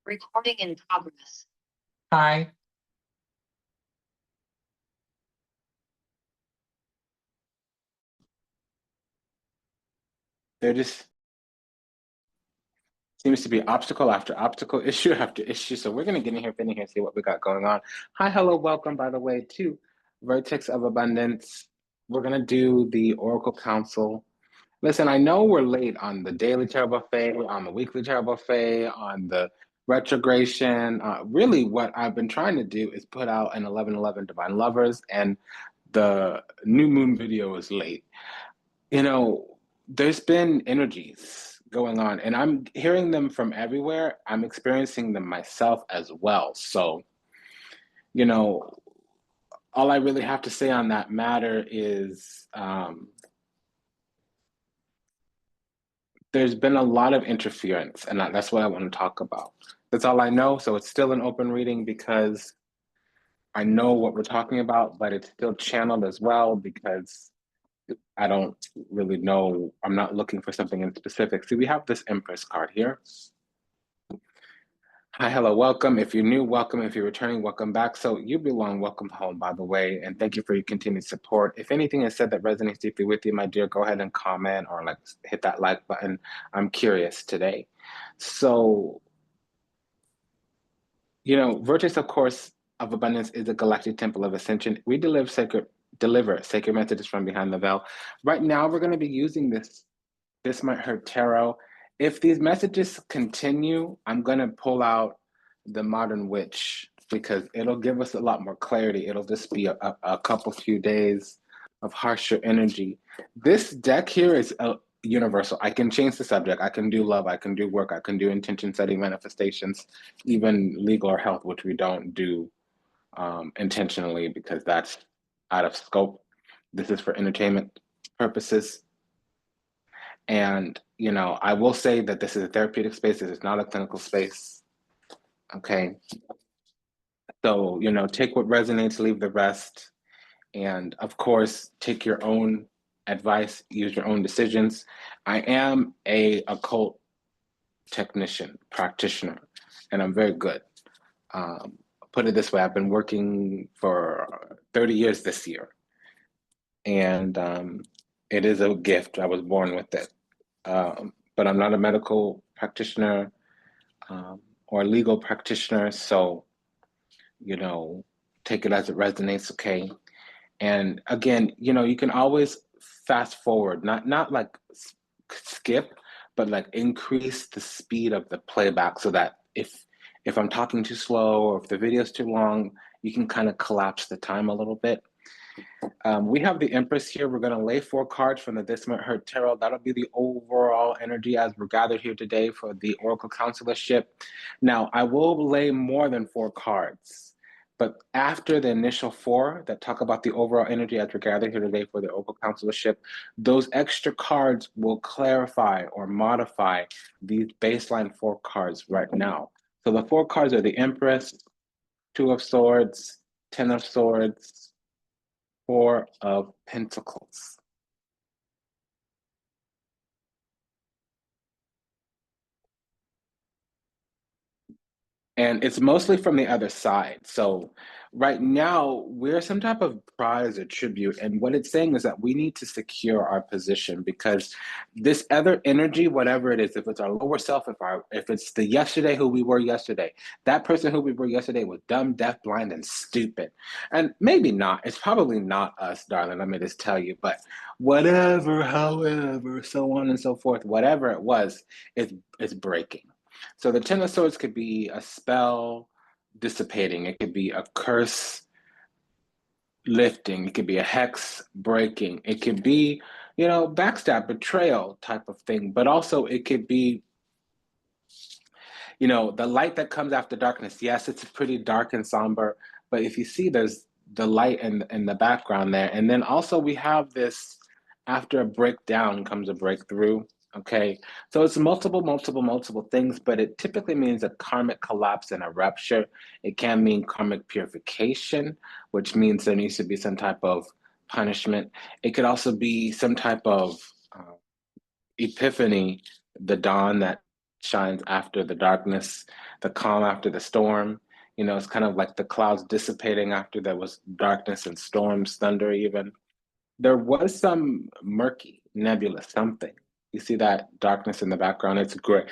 Recording in progress. Hi. There just seems to be obstacle after obstacle, issue after issue. So we're going to get in here, see what we got going on. Hi, hello, welcome, by the way, to Vertex of Abundance. We're going to do the Oracle Council. Listen, I know we're late on the daily tarot buffet, on the weekly tarot buffet, on the retrogression. Really, what I've been trying to do is put out an 11/11 Divine Lovers, and the new moon video is late. You know, there's been energies going on, and I'm hearing them from everywhere. I'm experiencing them myself as well. So, you know, all I really have to say on that matter is there's been a lot of interference, and that's what I want to talk about. That's all I know. So it's still an open reading because I know what we're talking about, but it's still channeled as well because I don't really know. I'm not looking for something in specific. See, we have this Empress card here. Hi, hello, welcome. If you're new, welcome. If you're returning, welcome back. So you belong, welcome home, by the way, and thank you for your continued support. If anything is said that resonates deeply with you, my dear, go ahead and comment or hit that like button. I'm curious today. So, Vertex, of course, of Abundance is a galactic temple of ascension. We deliver sacred messages from behind the veil. Right now, we're going to be using This Might Hurt Tarot. If these messages continue, I'm going to pull out the Modern Witch because it'll give us a lot more clarity. It'll just be a couple few days of harsher energy. This deck here is universal. I can change the subject. I can do love. I can do work. I can do intention setting, manifestations, even legal or health, which we don't do intentionally because that's out of scope. This is for entertainment purposes. And, I will say that this is a therapeutic space. This is not a clinical space. Okay. So, take what resonates, leave the rest. And of course, take your own advice, use your own decisions. I am a occult technician, practitioner, and I'm very good. Put it this way, I've been working for 30 years this year. And it is a gift. I was born with it. But I'm not a medical practitioner or a legal practitioner. So, take it as it resonates, okay? And again, you can always fast forward, not like skip, but like increase the speed of the playback so that if I'm talking too slow or if the video's too long, you can kind of collapse the time a little bit. We have the Empress here. We're going to lay 4 cards from the This Might Hurt Tarot. That'll be the overall energy as we're gathered here today for the Oracle Consularship. Now, I will lay more than 4 cards, but after the initial 4 that talk about the overall energy as we're gathered here today for the Oracle Consularship, those extra cards will clarify or modify these baseline 4 cards right now. So the 4 cards are the Empress, 2 of Swords, 10 of Swords, 4 of Pentacles. And it's mostly from the other side. So right now, we're some type of prize or tribute. And what it's saying is that we need to secure our position because this other energy, whatever it is, if it's our lower self, if it's the yesterday who we were yesterday, that person who we were yesterday was dumb, deaf, blind, and stupid. And maybe not. It's probably not us, darling. Let me just tell you. But whatever, however, so on and so forth, whatever it was, it's breaking. So the 10 of Swords could be a spell dissipating. It could be a curse lifting. It could be a hex breaking. It could be, backstab, betrayal type of thing. But also it could be, the light that comes after darkness. Yes, it's pretty dark and somber. But if you see, there's the light in the background there. And then also we have this, after a breakdown comes a breakthrough. Okay, so it's multiple things, but it typically means a karmic collapse and a rupture. It can mean karmic purification, which means there needs to be some type of punishment. It could also be some type of epiphany, the dawn that shines after the darkness, the calm after the storm. You know, it's kind of like the clouds dissipating after there was darkness and storms, thunder even. There was some murky, nebulous something. You see that darkness in the background? It's gray.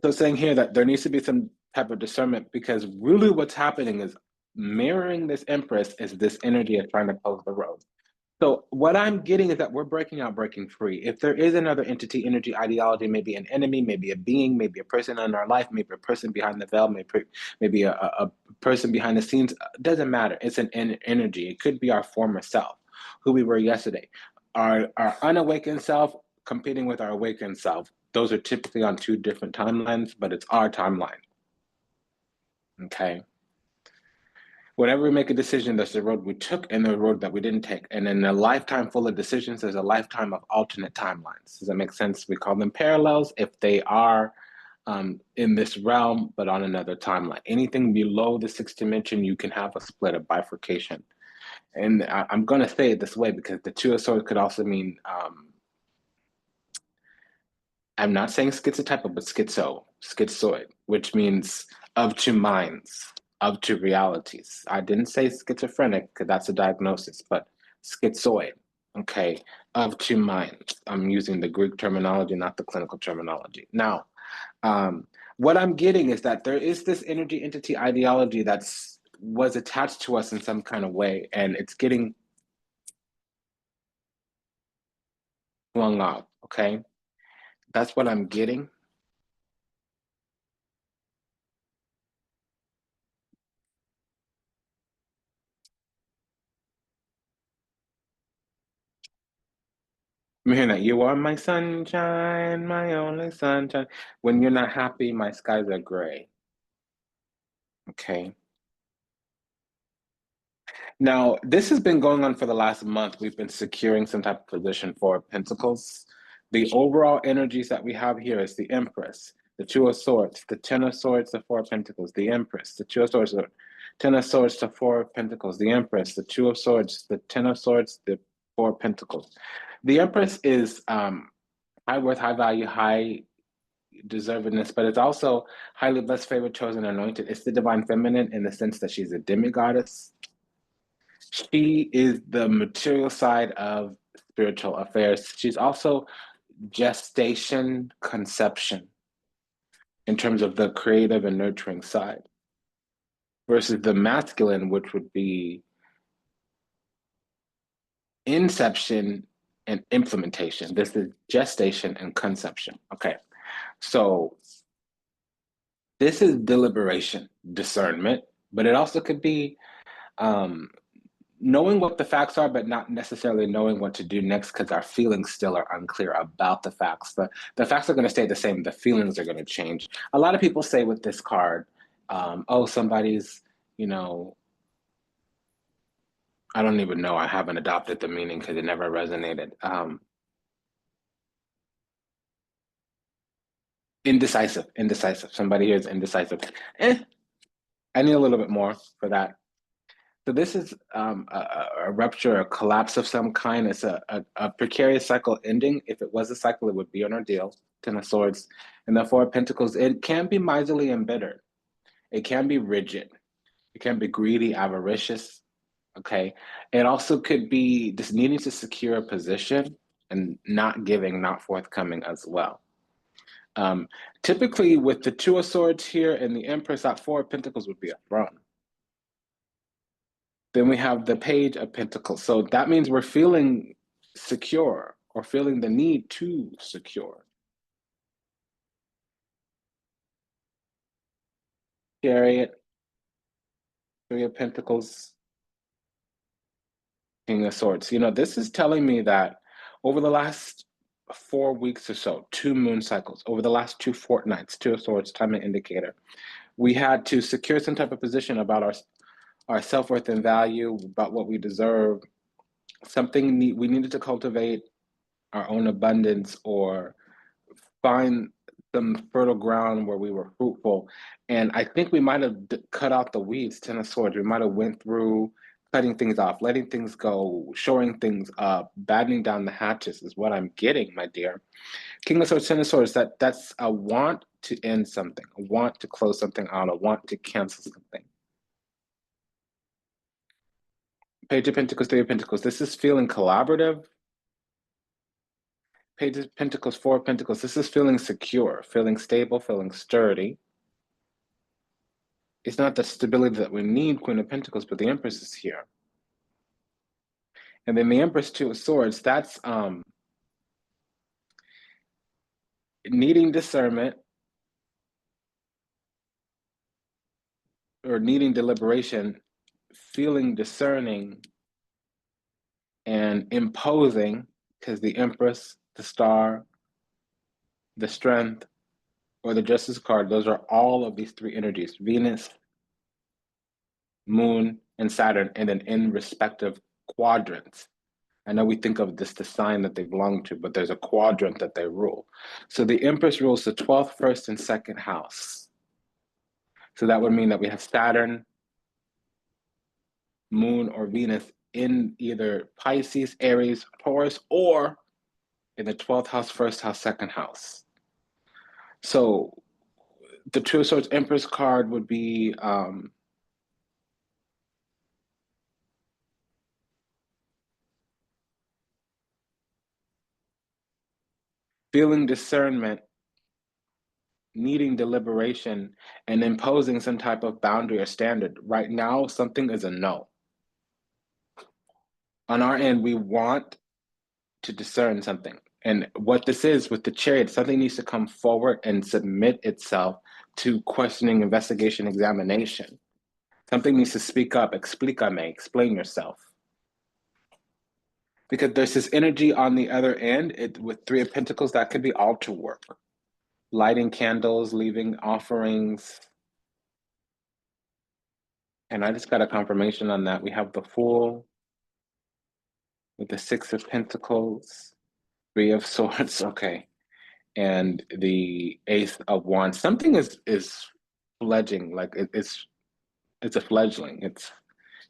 So saying here that there needs to be some type of discernment because really what's happening is mirroring this Empress is this energy of trying to close the road. So what I'm getting is that we're breaking out, breaking free. If there is another entity, energy, ideology, maybe an enemy, maybe a being, maybe a person in our life, maybe a person behind the veil, maybe a person behind the scenes, doesn't matter. It's an energy. It could be our former self, who we were yesterday. Our unawakened self competing with our awakened self. Those are typically on two different timelines, but it's our timeline. Okay. Whenever we make a decision, there's the road we took and the road that we didn't take. And in a lifetime full of decisions, there's a lifetime of alternate timelines. Does that make sense? We call them parallels if they are in this realm, but on another timeline. Anything below the sixth dimension, you can have a split, a bifurcation. And I'm going to say it this way because the Two of Swords could also mean, I'm not saying schizotype, but schizoid, which means of two minds, of two realities. I didn't say schizophrenic because that's a diagnosis, but schizoid, okay, of two minds. I'm using the Greek terminology, not the clinical terminology. Now, what I'm getting is that there is this energy entity ideology that's was attached to us in some kind of way, and it's getting flung off, okay? That's what I'm getting. I'm hearing that you are my sunshine, my only sunshine. When you're not happy, my skies are gray. Okay. Now, this has been going on for the last month. We've been securing some type of position for Pentacles. The overall energies that we have here is the Empress, the Two of Swords, the Ten of Swords, the Four of Pentacles, the Empress, the Two of Swords, the Ten of Swords, the Four of Pentacles, the Empress, the Two of Swords, the Ten of Swords, the Four of Pentacles. The Empress is high worth, high value, high deservedness, but it's also highly blessed, favored, chosen, anointed. It's the divine feminine in the sense that she's a demigoddess. She is the material side of spiritual affairs. She's also gestation, conception in terms of the creative and nurturing side, versus the masculine, which would be inception and implementation. This is gestation and conception. Okay. So this is deliberation, discernment, but it also could be knowing what the facts are, but not necessarily knowing what to do next because our feelings still are unclear about the facts. The facts are going to stay the same. The feelings are going to change. A lot of people say with this card, oh, somebody's, you know, I don't even know. I haven't adopted the meaning because it never resonated. Indecisive, indecisive. Somebody here is indecisive. I need a little bit more for that. So this is a rupture, a collapse of some kind. It's a precarious cycle ending. If it was a cycle, it would be an ordeal. Ten of Swords. And the Four of Pentacles, it can be miserly and bitter. It can be rigid. It can be greedy, avaricious. Okay. It also could be just needing to secure a position and not giving, not forthcoming as well. Typically, with the Two of Swords here and the Empress, that Four of Pentacles would be a throne. Then we have the Page of Pentacles. So that means we're feeling secure or feeling the need to secure. Chariot, Three of Pentacles, King of Swords. You know, this is telling me that over the last 4 weeks or so, two moon cycles, over the last two fortnights, Two of Swords, time and indicator, we had to secure some type of position about our self-worth and value, about what we deserve, something we needed to cultivate our own abundance or find some fertile ground where we were fruitful. And I think we might have cut out the weeds, Ten of Swords. We might have went through, cutting things off, letting things go, shoring things up, battening down the hatches is what I'm getting, my dear. King of Swords, Ten of Swords, that's a want to end something, a want to close something out, a want to cancel something. Page of Pentacles, Three of Pentacles. This is feeling collaborative. Page of Pentacles, Four of Pentacles. This is feeling secure, feeling stable, feeling sturdy. It's not the stability that we need, Queen of Pentacles, but the Empress is here. And then the Empress, Two of Swords, that's needing discernment or needing deliberation, feeling discerning and imposing, because the Empress, the Star, the Strength, or the Justice card, those are all of these three energies, Venus, Moon, and Saturn, and then in respective quadrants. I know we think of this the sign that they belong to, but there's a quadrant that they rule. So the Empress rules the 12th, 1st, and 2nd house. So that would mean that we have Saturn, Moon, or Venus in either Pisces, Aries, Taurus, or in the 12th house, 1st house, 2nd house. So the Two of Swords Empress card would be feeling discernment, needing deliberation, and imposing some type of boundary or standard. Right now, something is a no. On our end, we want to discern something. And what this is with the Chariot, something needs to come forward and submit itself to questioning, investigation, examination. Something needs to speak up, explícame, explain yourself. Because there's this energy on the other end with Three of Pentacles, that could be altar work. Lighting candles, leaving offerings. And I just got a confirmation on that. We have the Fool with the Six of Pentacles, Three of Swords, okay. And the Ace of Wands. Something is fledging, like it's a fledgling. It's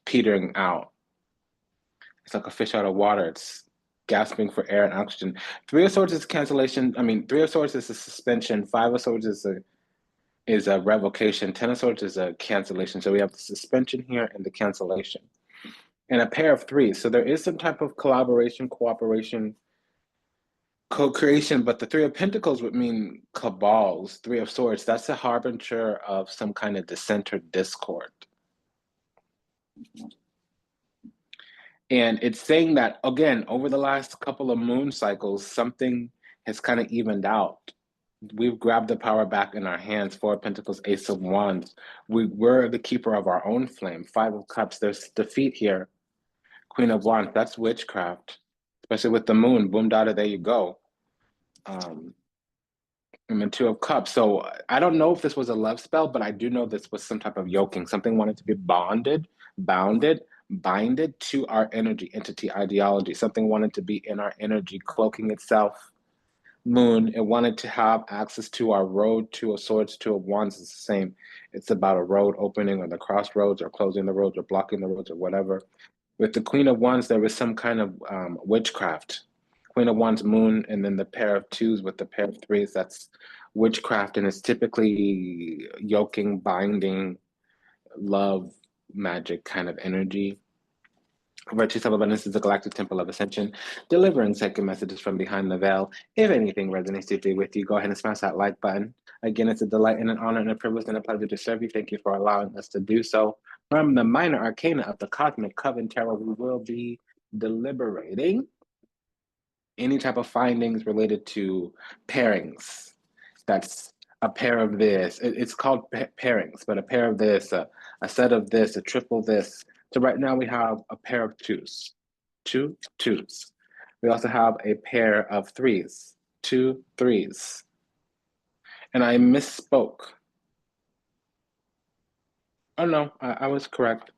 petering out. It's like a fish out of water. It's gasping for air and oxygen. Three of Swords is cancellation. I mean, Three of Swords is a suspension. Five of Swords is a revocation. Ten of Swords is a cancellation. So we have the suspension here and the cancellation. And a pair of threes. So there is some type of collaboration, cooperation, co-creation, but the Three of Pentacles would mean cabals. Three of Swords, that's a harbinger of some kind of dissent or discord. And it's saying that, again, over the last couple of moon cycles, something has kind of evened out. We've grabbed the power back in our hands. Four of Pentacles, Ace of Wands. We're the keeper of our own flame. Five of Cups, there's defeat here. Queen of Wands, that's witchcraft. Especially with the moon, boom, dada, there you go. And then Two of Cups. So I don't know if this was a love spell, but I do know this was some type of yoking. Something wanted to be bounded to our energy, entity, ideology. Something wanted to be in our energy, cloaking itself. Moon, it wanted to have access to our road. Two of Swords, Two of Wands is the same. It's about a road opening or the crossroads or closing the roads or blocking the roads or whatever. With the Queen of Wands, there was some kind of witchcraft. Queen of Wands, Moon, and then the pair of twos with the pair of threes, that's witchcraft, and it's typically yoking, binding, love, magic kind of energy. Vertex of Abundance is the galactic temple of ascension, delivering sacred messages from behind the veil. If anything resonates deeply with you, go ahead and smash that like button. Again, it's a delight and an honor and a privilege and a pleasure to serve you. Thank you for allowing us to do so. From the minor arcana of the Cosmic Coven Tarot, we will be deliberating any type of findings related to pairings. That's a pair of this. It's called pairings, but a pair of this, a set of this, a triple this. So right now we have a pair of twos, two twos. We also have a pair of threes, two threes. And I misspoke. Oh no, I was correct.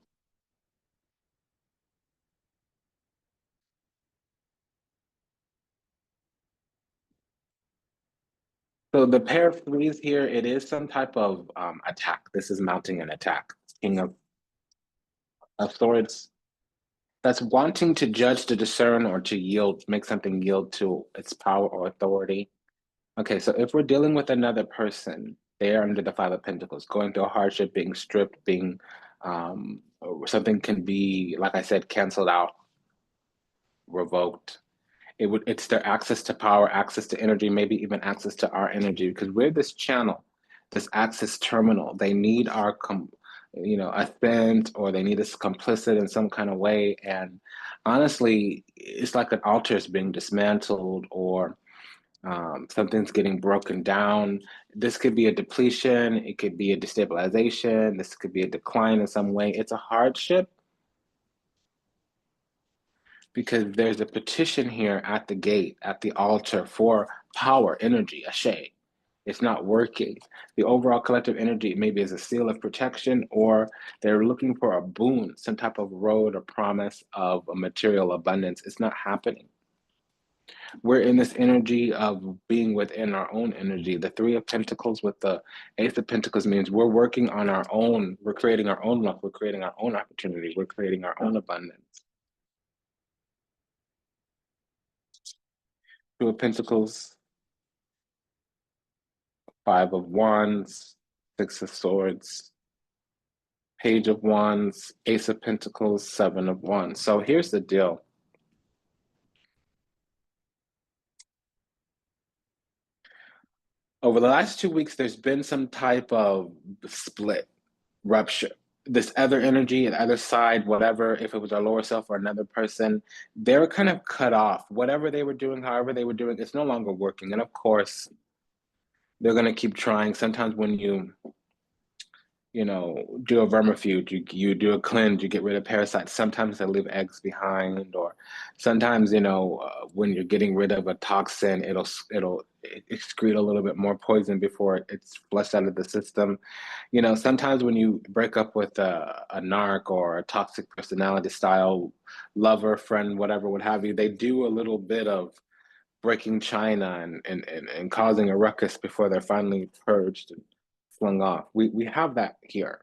So the pair of threes here, it is some type of attack. This is mounting an attack. King of Swords. That's wanting to judge, to discern, or to yield, make something yield to its power or authority. Okay, so if we're dealing with another person, they're under the Five of Pentacles, going through a hardship, being stripped, being or something can be, like I said, canceled out, revoked. It's their access to power, access to energy, maybe even access to our energy, because we're this channel, this access terminal. They need our assent, or they need us complicit in some kind of way. And honestly, it's like an altar is being dismantled, or something's getting broken down. This could be a depletion, it could be a destabilization, this could be a decline in some way. It's a hardship because there's a petition here at the gate, at the altar for power, energy, ashe. It's not working. The overall collective energy maybe is a seal of protection, or they're looking for a boon, some type of road or promise of a material abundance. It's not happening. We're in this energy of being within our own energy. The Three of Pentacles with the Ace of Pentacles means we're working on our own. We're creating our own luck. We're creating our own opportunity. We're creating our own abundance. Two of Pentacles, Five of Wands, Six of Swords, Page of Wands, Ace of Pentacles, Seven of Wands. So here's the deal. Over the last 2 weeks, there's been some type of split, rupture. This other energy, the other side, whatever, if it was our lower self or another person, they were kind of cut off. Whatever they were doing, however they were doing, it's no longer working. And of course, they're going to keep trying. Sometimes when do a vermifuge, you do a cleanse, you get rid of parasites. Sometimes they leave eggs behind, or sometimes, when you're getting rid of a toxin, it'll excrete a little bit more poison before it's flushed out of the system. Sometimes when you break up with a narc or a toxic personality style lover, friend, whatever, what have you, they do a little bit of breaking China and causing a ruckus before they're finally purged and flung off. We have that here.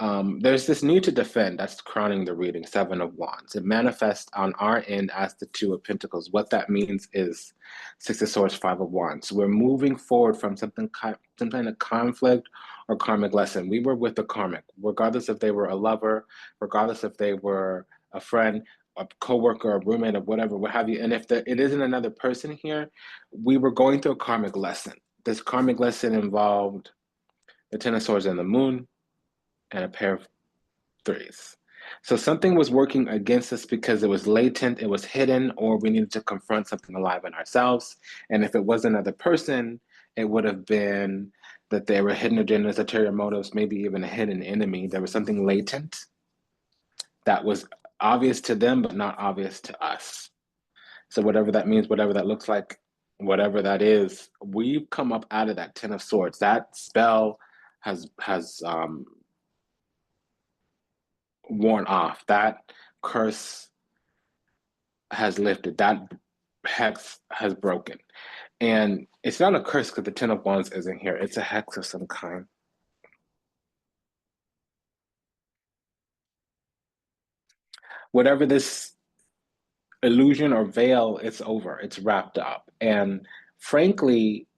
There's this need to defend that's crowning the reading, Seven of Wands. It manifests on our end as the Two of Pentacles. What that means is Six of Swords, Five of Wands. We're moving forward from some kind of conflict or karmic lesson. We were with the karmic, regardless if they were a lover, regardless if they were a friend, a coworker, a roommate, or whatever, what have you. And if it isn't another person here, we were going through a karmic lesson. This karmic lesson involved the Ten of Swords and the Moon, and a pair of threes. So something was working against us because it was latent, it was hidden, or we needed to confront something alive in ourselves. And if it was another person, it would have been that they were hidden agendas, ulterior motives, maybe even a hidden enemy. There was something latent that was obvious to them, but not obvious to us. So whatever that means, whatever that looks like, whatever that is, we've come up out of that Ten of Swords. That spell has worn off. That curse has lifted. That hex has broken. And it's not a curse because the Ten of Wands isn't here. It's a hex of some kind. Whatever this illusion or veil, it's over. It's wrapped up. And frankly,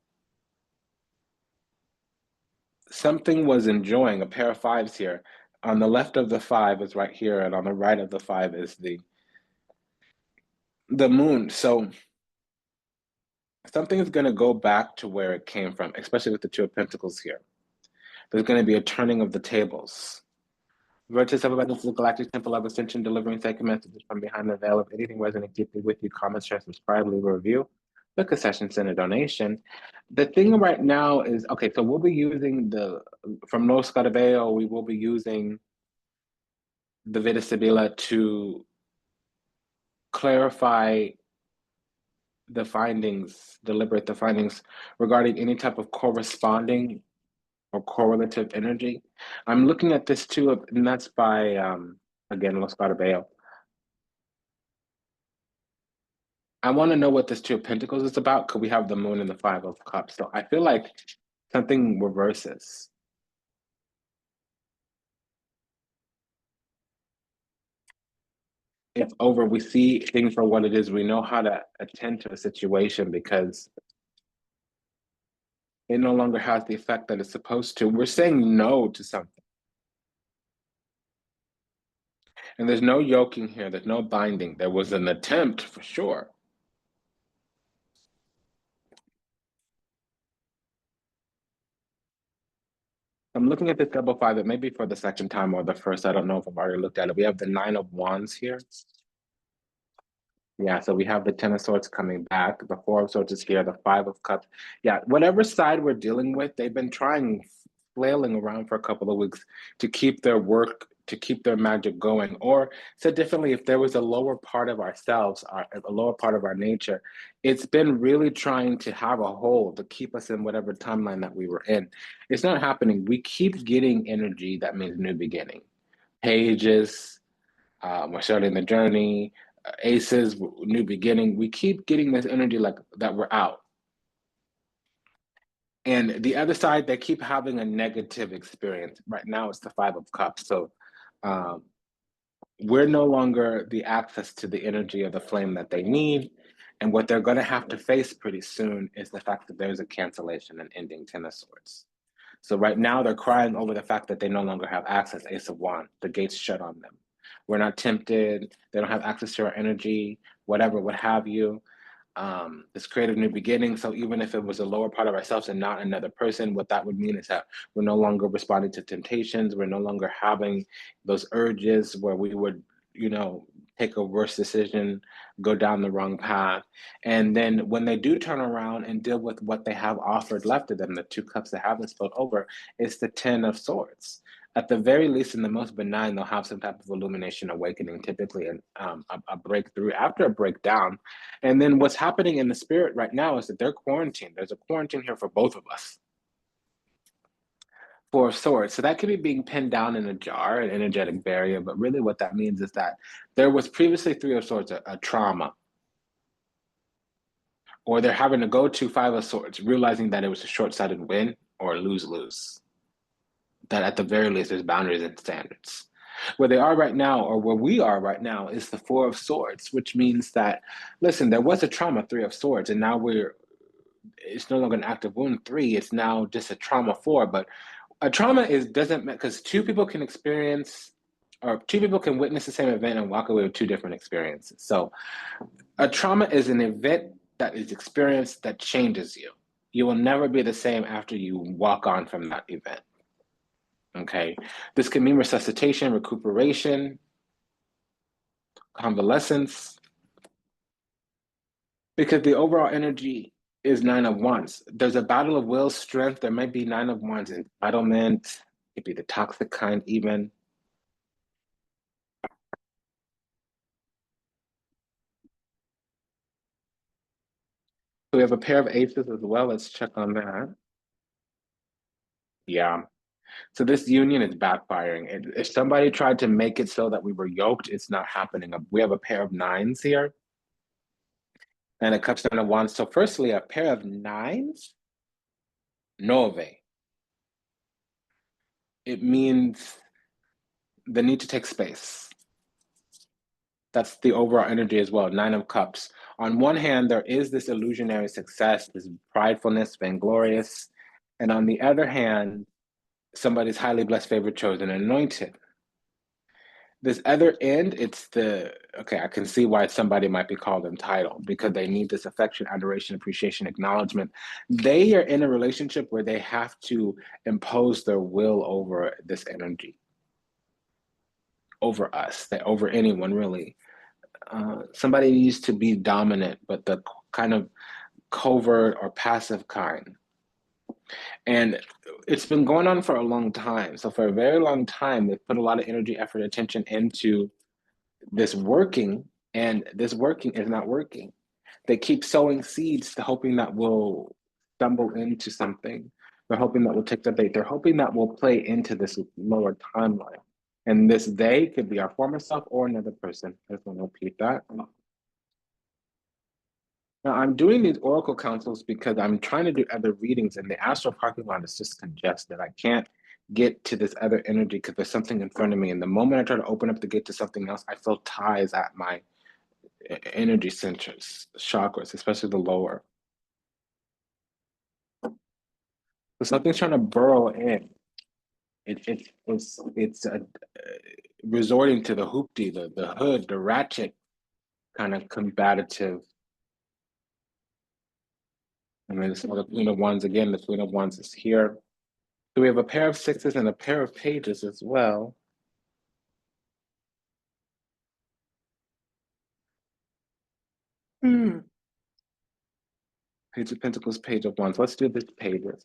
something was enjoying a pair of fives here. On the left of the five is right here, and on the right of the five is the moon. So something is going to go back to where it came from, especially with the Two of Pentacles here. There's going to be a turning of the tables. Vertex of Abundance is a galactic temple of ascension, delivering sacred messages from behind the veil. If anything resonates deeply with you, comment, share, subscribe, leave a review, book a session, send a donation. The thing right now is, okay, so we'll be using from Lo Scarabeo, we will be using the Veda Sibila to clarify the findings, deliberate the findings regarding any type of corresponding or correlative energy. I'm looking at this too, and that's by, again, Los Scarabeo. I want to know what this Two of Pentacles is about because we have the Moon and the Five of Cups. So I feel like something reverses. it's over. We see things for what it is. We know how to attend to a situation because it no longer has the effect that it's supposed to. We're saying no to something. And there's no yoking here, there's no binding. There was an attempt for sure. I'm looking at this double five. It may be for the second time or the first. I don't know if I've already looked at it. We have the 9 of Wands here. Yeah, so we have the 10 of Swords coming back. The 4 of Swords is here. The 5 of Cups. Yeah, whatever side we're dealing with, they've been trying, flailing around for a couple of weeks to keep their work, to keep their magic going. Or said differently, if there was a lower part of ourselves, a lower part of our nature, it's been really trying to have a hold to keep us in whatever timeline that we were in. It's not happening. We keep getting energy that means new beginning. Pages, we're starting the journey, aces, new beginning. We keep getting this energy like that we're out. And the other side, they keep having a negative experience. Right now, it's the 5 of Cups. So we're no longer the access to the energy of the flame that they need. And what they're going to have to face pretty soon is the fact that there's a cancellation and ending 10 of Swords. So right now, they're crying over the fact that they no longer have access, Ace of Wands. The gates shut on them. We're not tempted. They don't have access to our energy, whatever, what have you. This creative new beginning. So even if it was a lower part of ourselves and not another person, what that would mean is that we're no longer responding to temptations. We're no longer having those urges where we would, take a worse decision, go down the wrong path. And then when they do turn around and deal with what they have offered left to them, the 2 cups that haven't spilled over, it's the 10 of Swords. At the very least, in the most benign, they'll have some type of illumination, awakening, typically a breakthrough after a breakdown. And then what's happening in the spirit right now is that they're quarantined. There's a quarantine here for both of us. 4 of Swords. So that could be being pinned down in a jar, an energetic barrier. But really what that means is that there was previously 3 of Swords, a trauma. Or they're having to go to 5 of Swords, realizing that it was a short-sighted win or lose-lose. That at the very least, there's boundaries and standards. Where they are right now, or where we are right now, is the 4 of Swords, which means that, listen, there was a trauma, 3 of Swords, and now it's no longer an active wound 3, it's now just a trauma 4. But a trauma doesn't, because 2 people can experience, or 2 people can witness the same event and walk away with 2 different experiences. So a trauma is an event that is experienced that changes you. You will never be the same after you walk on from that event. Okay, this can mean resuscitation, recuperation, convalescence, because the overall energy is 9 of Wands. There's a battle of will, strength. There might be 9 of Wands, entitlement. It could be the toxic kind even. So we have a pair of aces as well. Let's check on that. Yeah. So this union is backfiring. If somebody tried to make it so that we were yoked, it's not happening. We have a pair of 9s here. And it comes down to Wands. So firstly, a pair of 9s, nove. It means the need to take space. That's the overall energy as well. 9 of Cups. On one hand, there is this illusionary success, this pridefulness, vainglorious. And on the other hand, somebody's highly blessed, favored, chosen, anointed. This other end, okay, I can see why somebody might be called entitled, because they need this affection, adoration, appreciation, acknowledgement. They are in a relationship where they have to impose their will over this energy, over us, over anyone really. Somebody needs to be dominant, but the kind of covert or passive kind. And it's been going on for a long time. So for a very long time, they've put a lot of energy, effort, attention into this working, and this working is not working. They keep sowing seeds, hoping that we'll stumble into something. They're hoping that we'll take the bait. They're hoping that we'll play into this lower timeline. And this they could be our former self or another person. I just want to repeat that. Now, I'm doing these oracle councils because I'm trying to do other readings, and the astral parking lot is just congested. I can't get to this other energy because there's something in front of me. And the moment I try to open up the gate to something else, I feel ties at my energy centers, chakras, especially the lower. So something's trying to burrow in. It's resorting to the hoopty, the hood, the ratchet kind of combative. And then the Queen of Wands again. The Queen of Wands is here. So we have a pair of sixes and a pair of pages as well. Hmm. Page of Pentacles, Page of Wands. Let's do this pages.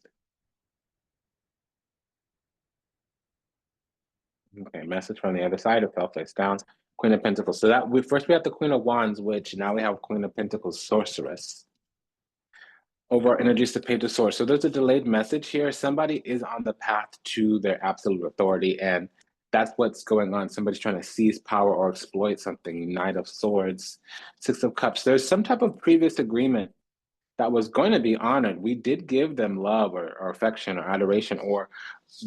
Okay, message from the other side. It fell face down. Queen of Pentacles. So that we have the Queen of Wands, which now we have Queen of Pentacles, Sorceress. Over our energies to Page of Swords. So there's a delayed message here. Somebody is on the path to their absolute authority, and that's what's going on. Somebody's trying to seize power or exploit something. Knight of Swords, Six of Cups. There's some type of previous agreement that was going to be honored. We did give them love or affection or adoration, or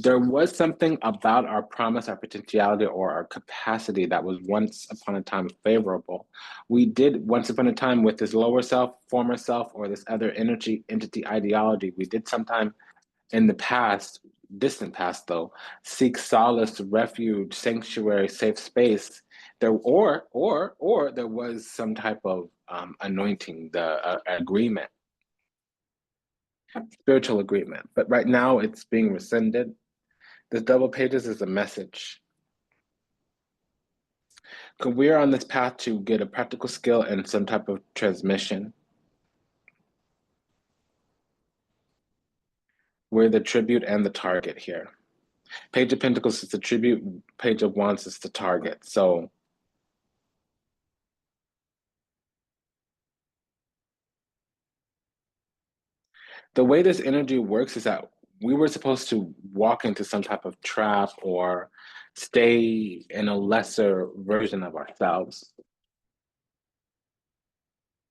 there was something about our promise, our potentiality, or our capacity that was once upon a time favorable. We did once upon a time with this lower self, former self, or this other entity ideology. We did sometime in the past, distant past though, seek solace, refuge, sanctuary, safe space. There or there was some type of anointing, the agreement, spiritual agreement. But right now it's being rescinded. The double pages is a message. Because we're on this path to get a practical skill and some type of transmission. We're the tribute and the target here. Page of Pentacles is the tribute, Page of Wands is the target. So the way this energy works is that we were supposed to walk into some type of trap or stay in a lesser version of ourselves.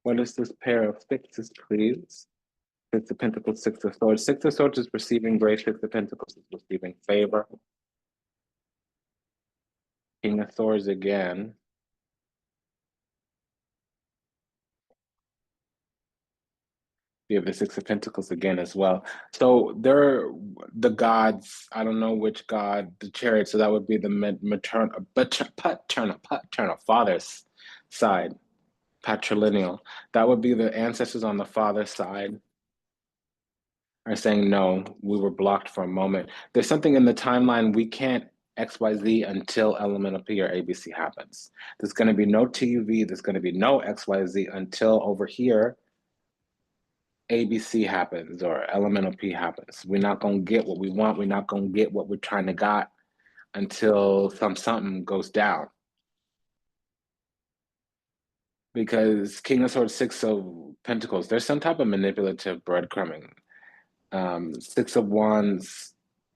What is this pair of sixes, please? Six of Pentacles, Six of Swords. Six of Swords is receiving grace. Six of Pentacles is receiving favor. King of Swords again. We have the Six of Pentacles again as well. So they're the gods. I don't know which god, the Chariot. So that would be the paternal father's side, patrilineal. That would be the ancestors on the father's side are saying, no, we were blocked for a moment. There's something in the timeline we can't XYZ until elemental P or ABC happens. There's going to be no TUV. There's going to be no XYZ until over here ABC happens or elemental P happens. We're not going to get what we want. We're not going to get what we're trying to got until something goes down. Because King of Swords, Six of Pentacles, there's some type of manipulative breadcrumbing. Six of Wands,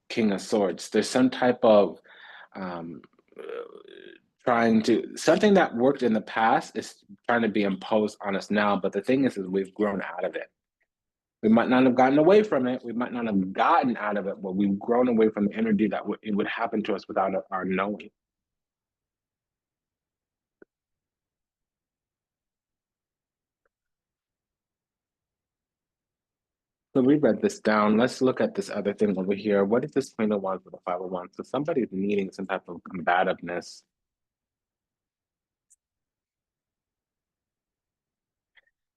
King of Swords. There's some type of um, trying to, something that worked in the past is trying to be imposed on us now. But the thing is we've grown out of it. We might not have gotten away from it. We might not have gotten out of it, but we've grown away from the energy that it would happen to us without our knowing. So we read this down. Let's look at this other thing over here. What is this Queen of Wands with the Five of Wands? So somebody's needing some type of combativeness.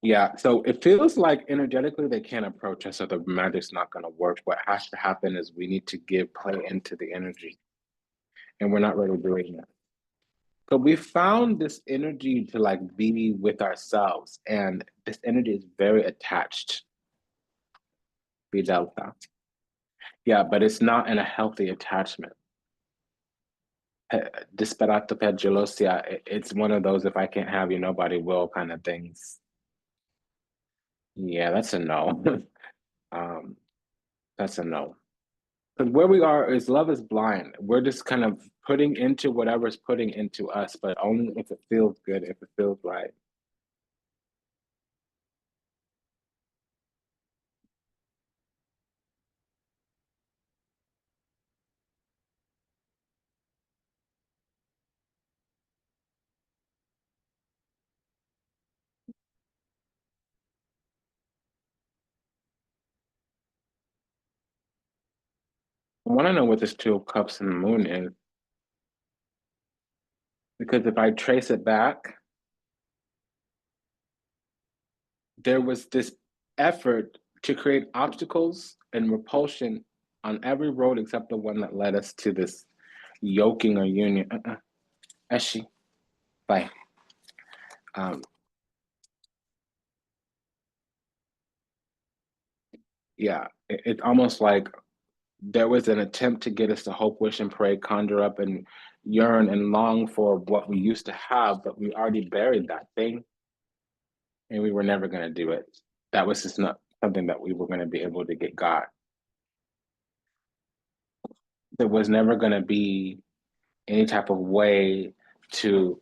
Yeah, so it feels like energetically they can't approach us, so the magic's not going to work. What has to happen is we need to give play into the energy, and we're not really doing that. So we found this energy to like be with ourselves, and this energy is very attached. Be delta. Yeah, but it's not in a healthy attachment. Disperato per gelosia, it's one of those if I can't have you, nobody will kind of things. Yeah, that's a no. um, that's a no. Because where we are is love is blind. We're just kind of putting into whatever's putting into us, but only if it feels good, if it feels right. I want to know what this Two of Cups and the Moon is, because if I trace it back, there was this effort to create obstacles and repulsion on every road except the one that led us to this yoking or union. Eshi, bye. Um, yeah, it's almost like there was an attempt to get us to hope, wish, and pray, conjure up, and yearn and long for what we used to have, but we already buried that thing, and we were never going to do it. That was just not something that we were going to be able to get got. There was never going to be any type of way to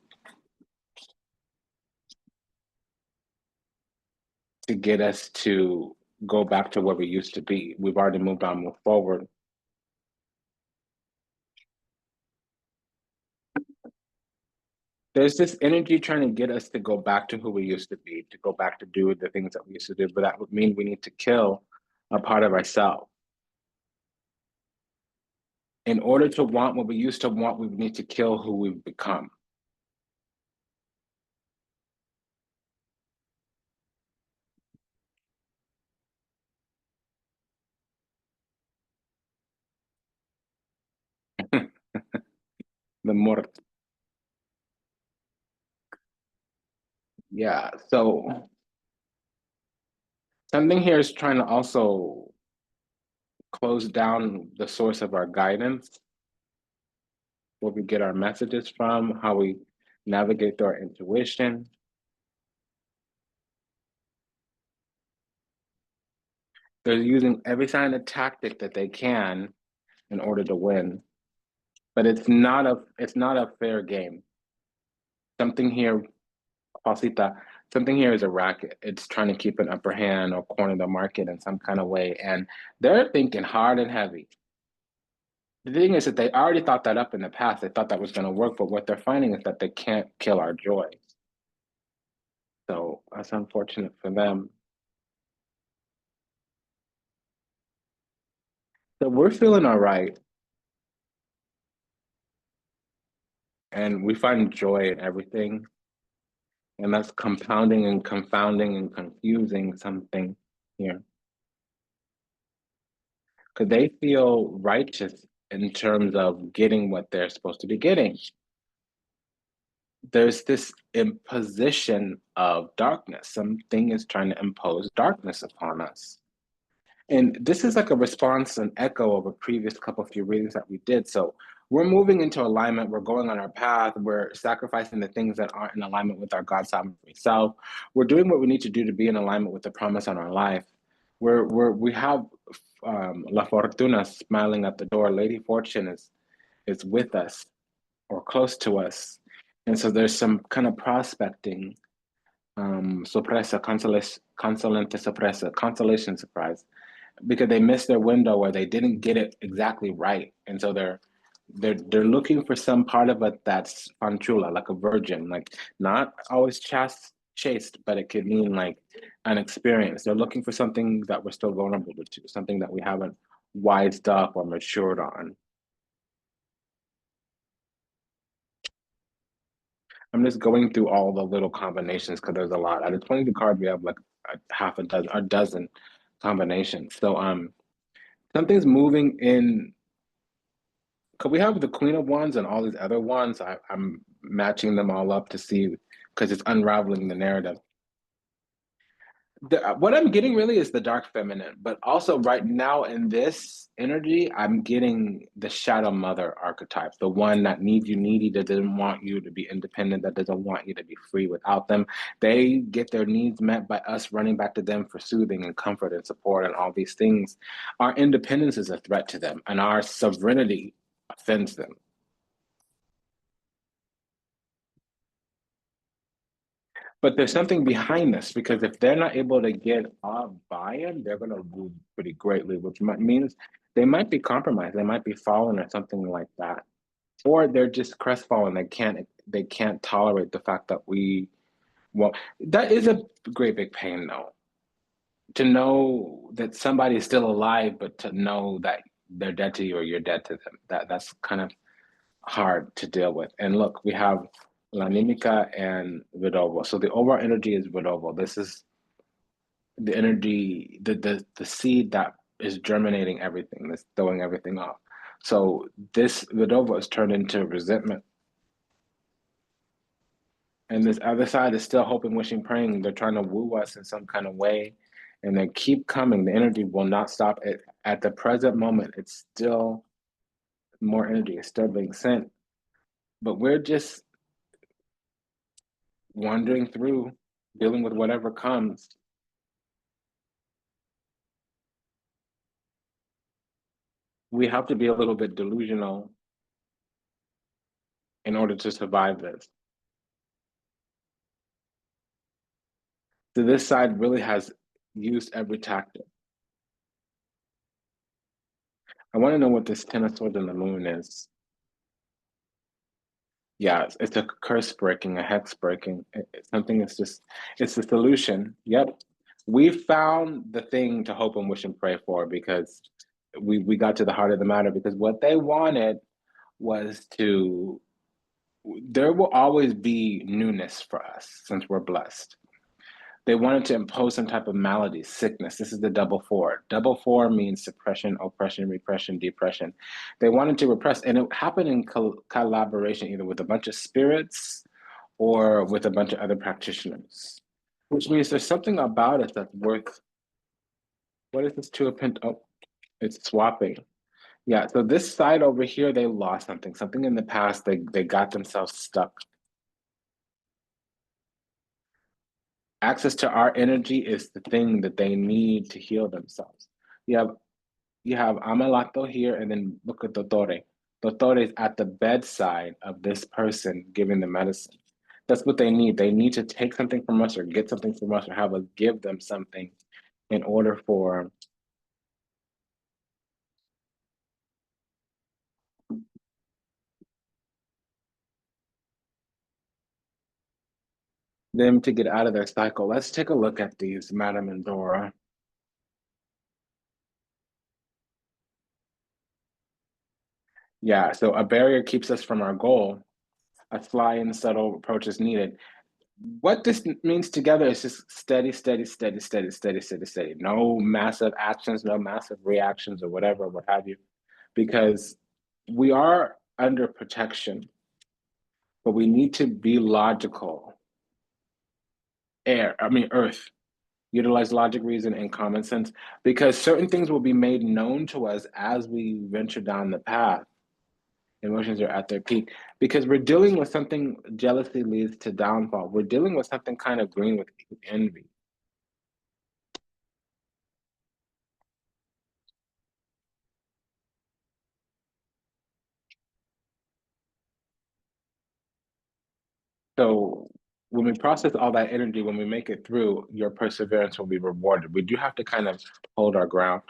get us to go back to where we used to be. We've already moved on, moved forward. There's this energy trying to get us to go back to who we used to be, to go back to do the things that we used to do, but that would mean we need to kill a part of ourselves. In order to want what we used to want, we need to kill who we've become. The more, yeah. So something here is trying to also close down the source of our guidance, where we get our messages from, how we navigate through our intuition. They're using every kind of tactic that they can in order to win, but it's not a fair game. Something here, Pasita, something here is a racket. It's trying to keep an upper hand or corner the market in some kind of way, and they're thinking hard and heavy. The thing is that they already thought that up in the past. They thought that was going to work, but what they're finding is that they can't kill our joy. So that's unfortunate for them. So we're feeling all right, and we find joy in everything, and that's compounding and confounding and confusing something here. Because they feel righteous in terms of getting what they're supposed to be getting. There's this imposition of darkness. Something is trying to impose darkness upon us. And this is like a response, an echo of a previous couple few readings that we did. So we're moving into alignment. We're going on our path. We're sacrificing the things that aren't in alignment with our God sovereign self. We're doing what we need to do to be in alignment with the promise on our life. We have La Fortuna smiling at the door. Lady Fortune is with us or close to us. And so there's some kind of prospecting, sorpresa, consolante sorpresa, consolation surprise, because they missed their window or they didn't get it exactly right. And so they're looking for some part of it that's fanchula, like a virgin, like not always chaste, but it could mean like an experience. They're looking for something that we're still vulnerable to, something that we haven't wised up or matured on. I'm just going through all the little combinations because there's a lot. Out of 22 cards, we have like a dozen combinations. So something's moving in. Cause we have the Queen of Wands and all these other ones. I'm matching them all up to see because it's unraveling the narrative. What I'm getting really is the dark feminine, but also right now in this energy, I'm getting the shadow mother archetype, the one that needs you, needy, that doesn't want you to be independent, that doesn't want you to be free without them. They get their needs met by us running back to them for soothing and comfort and support and all these things. Our independence is a threat to them, and our sovereignty offends them. But there's something behind this because if they're not able to get our buy-in, they're going to lose pretty greatly, which means they might be compromised. They might be fallen or something like that, or they're just crestfallen. They can't tolerate the fact that we. Well, that is a great big pain, though. To know that somebody is still alive, but to know that they're dead to you or you're dead to them. That's kind of hard to deal with. And look, we have Lanimica and Vidovo. So the overall energy is Vidovo. This is the energy, the seed that is germinating everything, that's throwing everything off. So this Vidovo is turned into resentment. And this other side is still hoping, wishing, praying. They're trying to woo us in some kind of way. And they keep coming. The energy will not stop. At the present moment, it's still more energy. It's still being sent. But we're just wandering through, dealing with whatever comes. We have to be a little bit delusional in order to survive this. So this side really has used every tactic. I want to know what this Ten of Swords in the Moon is. Yeah, it's a curse breaking, a hex breaking. It's something that's just, it's the solution. Yep. We found the thing to hope and wish and pray for because we got to the heart of the matter because what they wanted was to, there will always be newness for us since we're blessed. They wanted to impose some type of malady, sickness. This is the double four. Double four means suppression, oppression, repression, depression. They wanted to repress, and it happened in collaboration either with a bunch of spirits or with a bunch of other practitioners, which means there's something about it that's worth. What is this two of Pentacles? Oh, it's swapping. Yeah, so this side over here, they lost something. Something in the past, they got themselves stuck. Access to our energy is the thing that they need to heal themselves. You have you have Amalato here, and then look at Dotore. Dotore is at the bedside of this person giving the medicine. That's what they need. They need to take something from us or get something from us or have us give them something in order for them to get out of their cycle. Let's take a look at these, Madam and Dora. Yeah, so a barrier keeps us from our goal. A sly and subtle approach is needed. What this means together is just steady, steady, steady, steady, steady, steady, steady. No massive actions, no massive reactions or whatever, what have you, because we are under protection, but we need to be logical. Earth. Utilize logic, reason, and common sense because certain things will be made known to us as we venture down the path. Emotions are at their peak because we're dealing with something jealousy leads to downfall. We're dealing with something kind of green with envy. So when we process all that energy, when we make it through, your perseverance will be rewarded. We do have to kind of hold our ground.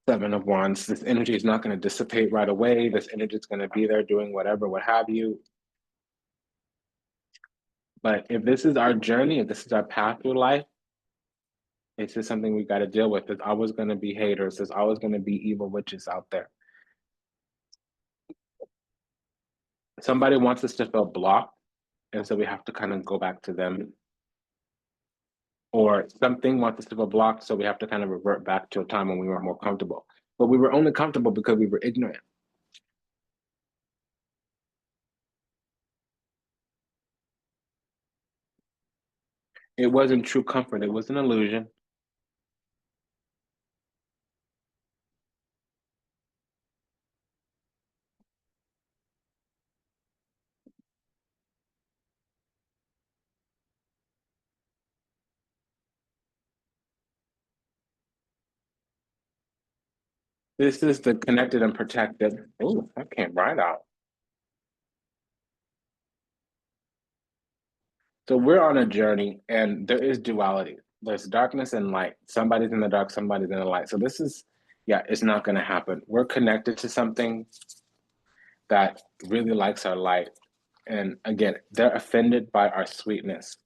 Seven of Wands, this energy is not going to dissipate right away. This energy is going to be there doing whatever, what have you. But if this is our journey, if this is our path through life, it's just something we got to deal with. There's always going to be haters. There's always going to be evil witches out there. Somebody wants us to feel blocked, and so we have to kind of go back to them. Or something wants us to feel blocked, so we have to kind of revert back to a time when we were more comfortable. But we were only comfortable because we were ignorant. It wasn't true comfort. It was an illusion. This is the connected and protected. Oh, that came right out. So we're on a journey and there is duality. There's darkness and light. Somebody's in the dark, somebody's in the light. So this is, yeah, it's not going to happen. We're connected to something that really likes our light. And again, they're offended by our sweetness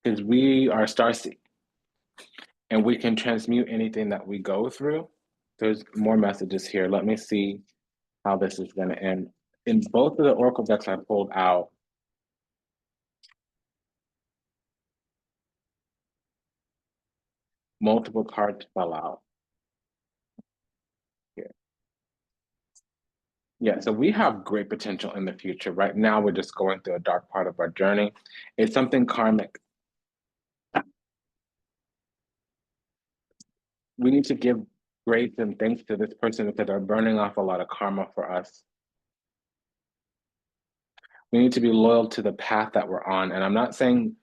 because we are starseed. and we can transmute anything that we go through. There's more messages here. Let me see how this is going to end. In both of the oracle decks I pulled out, multiple cards fell out here. Yeah, so we have great potential in the future. Right now, we're just going through a dark part of our journey. It's something karmic. We need to give grace and thanks to this person because they're burning off a lot of karma for us. We need to be loyal to the path that we're on. And I'm not saying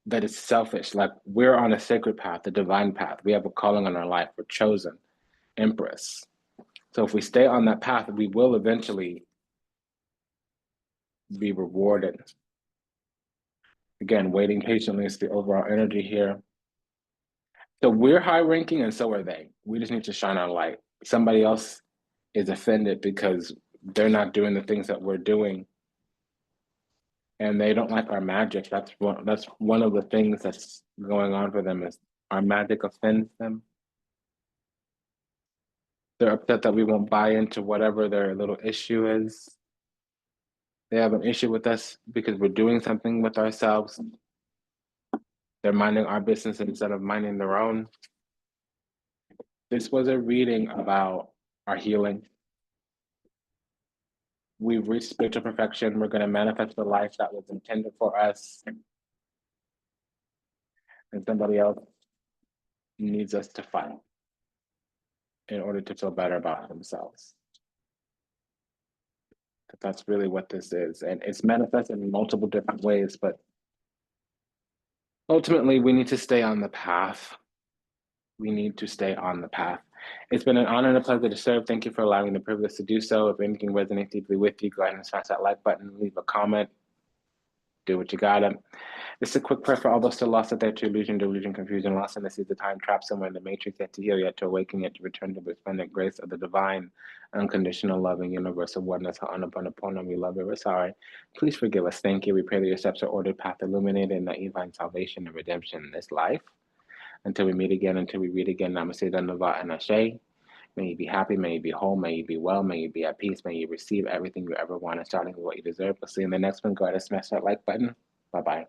that it's selfish. Like, we're on a sacred path, a divine path. We have a calling on our life. We're chosen, Empress. So if we stay on that path, we will eventually be rewarded. Again, waiting patiently is the overall energy here. So we're high ranking and so are they. We just need to shine our light. Somebody else is offended because they're not doing the things that we're doing and they don't like our magic. That's one of the things that's going on for them is our magic offends them. They're upset that we won't buy into whatever their little issue is. They have an issue with us because we're doing something with ourselves. They're minding our business instead of minding their own. This was a reading about our healing. We've reached spiritual perfection. We're going to manifest the life that was intended for us. And somebody else needs us to fight in order to feel better about themselves. That's really what this is. And it's manifested in multiple different ways, but ultimately we need to stay on the path. We need to stay on the path. It's been an honor and a pleasure to serve. Thank you for allowing me the privilege to do so. If anything resonates deeply with you, go ahead and smash that like button, leave a comment, do what you gotta. This is a quick prayer for all those still lost at their illusion, delusion, confusion, lost in the seas of time, trapped somewhere in the matrix, yet to heal, yet to awaken, yet to return to the resplendent grace of the divine, unconditional, loving, universal oneness. Ho'oponopono, we love you, we're sorry. Please forgive us. Thank you. We pray that your steps are ordered, path illuminated, and that you find salvation and redemption in this life. Until we meet again, until we read again, Namaste, Dhanava, and Ashe. May you be happy, may you be whole, may you be well, may you be at peace, may you receive everything you ever wanted, starting with what you deserve. We'll see you in the next one. Go ahead and smash that like button. Bye-bye.